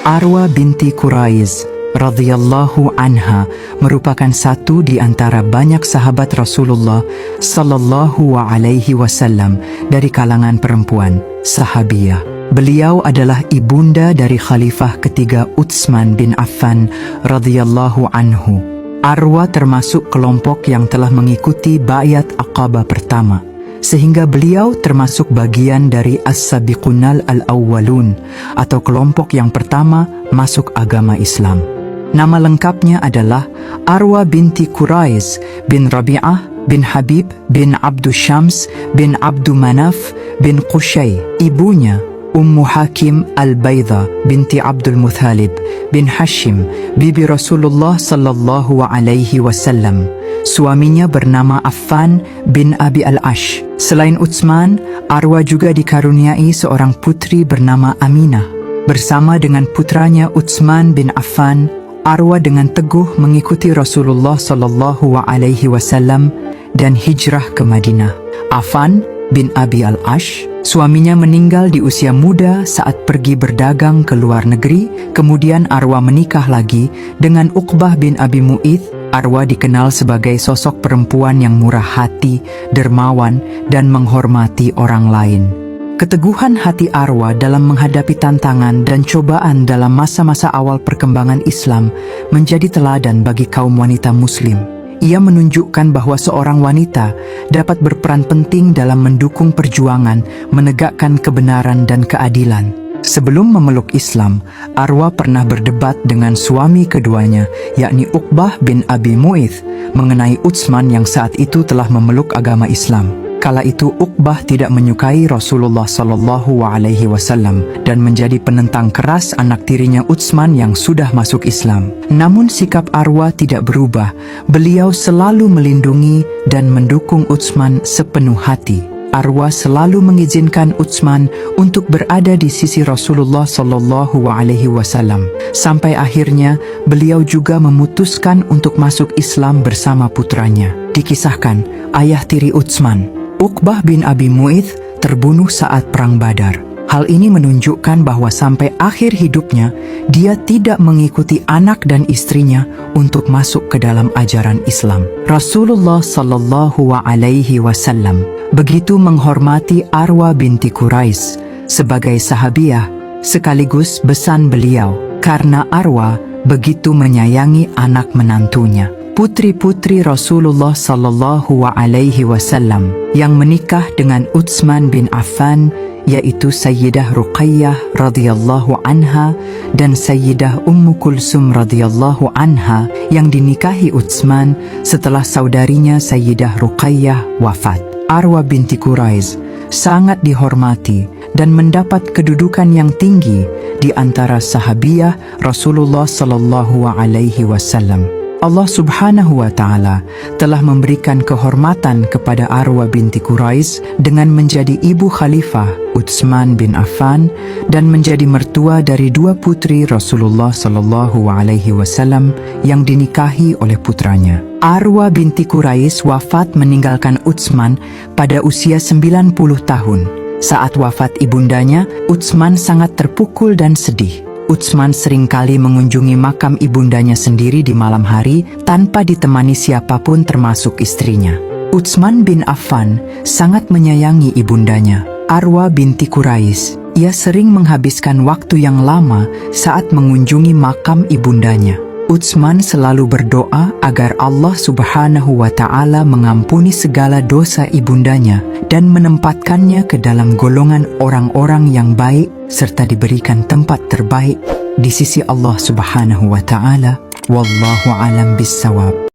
Arwa binti Quraiz radhiyallahu anha merupakan satu di antara banyak sahabat Rasulullah sallallahu alaihi wasallam dari kalangan perempuan sahabiyah. Beliau adalah ibunda dari khalifah ketiga Utsman bin Affan radhiyallahu anhu. Arwa termasuk kelompok yang telah mengikuti Baiat Aqabah pertama, sehingga beliau termasuk bagian dari As-Sabiqunal Al-Awwalun atau kelompok yang pertama masuk agama Islam. Nama lengkapnya adalah Arwa binti Quraiz bin Rabi'ah bin Habib bin Abdus Syams bin Abdu Manaf bin Qushay. Ibunya Ummu Hakim Al-Baydha binti Abdul Muthalib bin Hashim, bibi Rasulullah sallallahu alaihi wasallam. Suaminya bernama Affan bin Abi Al-Ash. Selain Utsman, Arwa juga dikaruniai seorang putri bernama Aminah. Bersama dengan putranya Utsman bin Affan, Arwa dengan teguh mengikuti Rasulullah sallallahu alaihi wasallam dan hijrah ke Madinah. Affan bin Abi Al-Ash, suaminya meninggal di usia muda saat pergi berdagang ke luar negeri. Kemudian Arwa menikah lagi dengan Uqbah bin Abi Mu'idh. Arwa dikenal sebagai sosok perempuan yang murah hati, dermawan, dan menghormati orang lain. Keteguhan hati Arwa dalam menghadapi tantangan dan cobaan dalam masa-masa awal perkembangan Islam menjadi teladan bagi kaum wanita Muslim. Ia menunjukkan bahwa seorang wanita dapat berperan penting dalam mendukung perjuangan menegakkan kebenaran dan keadilan. Sebelum memeluk Islam, Arwa pernah berdebat dengan suami keduanya, yakni Uqbah bin Abi Mu'idh, mengenai Utsman yang saat itu telah memeluk agama Islam. Kala itu Uqbah tidak menyukai Rasulullah sallallahu alaihi wasallam dan menjadi penentang keras anak tirinya Utsman yang sudah masuk Islam. Namun sikap Arwa tidak berubah. Beliau selalu melindungi dan mendukung Utsman sepenuh hati. Arwa selalu mengizinkan Utsman untuk berada di sisi Rasulullah sallallahu alaihi wasallam. Sampai akhirnya beliau juga memutuskan untuk masuk Islam bersama putranya. Dikisahkan, ayah tiri Utsman, Uqbah bin Abi Mu'idh, terbunuh saat perang Badar. Hal ini menunjukkan bahwa sampai akhir hidupnya dia tidak mengikuti anak dan istrinya untuk masuk ke dalam ajaran Islam. Rasulullah sallallahu alaihi wasallam begitu menghormati Arwa binti Quraiz sebagai sahabiah sekaligus besan beliau karena Arwa begitu menyayangi anak menantunya. Putri-putri Rasulullah sallallahu alaihi wasallam yang menikah dengan Utsman bin Affan yaitu Sayyidah Ruqayyah radhiyallahu anha dan Sayyidah Ummu Kulsum radhiyallahu anha yang dinikahi Utsman setelah saudarinya Sayyidah Ruqayyah wafat. Arwa binti Quraiz sangat dihormati dan mendapat kedudukan yang tinggi di antara sahabiyah Rasulullah sallallahu alaihi wasallam. Allah subhanahu wa ta'ala telah memberikan kehormatan kepada Arwa binti Quraiz dengan menjadi ibu khalifah Utsman bin Affan dan menjadi mertua dari dua putri Rasulullah sallallahu alaihi wasallam yang dinikahi oleh putranya. Arwa binti Quraiz wafat meninggalkan Utsman pada usia 90 tahun. Saat wafat ibundanya, Utsman sangat terpukul dan sedih. Utsman seringkali mengunjungi makam ibundanya sendiri di malam hari tanpa ditemani siapapun termasuk istrinya. Utsman bin Affan sangat menyayangi ibundanya, Arwa binti Quraiz. Ia sering menghabiskan waktu yang lama saat mengunjungi makam ibundanya. Utsman selalu berdoa agar Allah subhanahu wa ta'ala mengampuni segala dosa ibundanya dan menempatkannya ke dalam golongan orang-orang yang baik serta diberikan tempat terbaik di sisi Allah subhanahu wa ta'ala. Wallahu alam bissawab.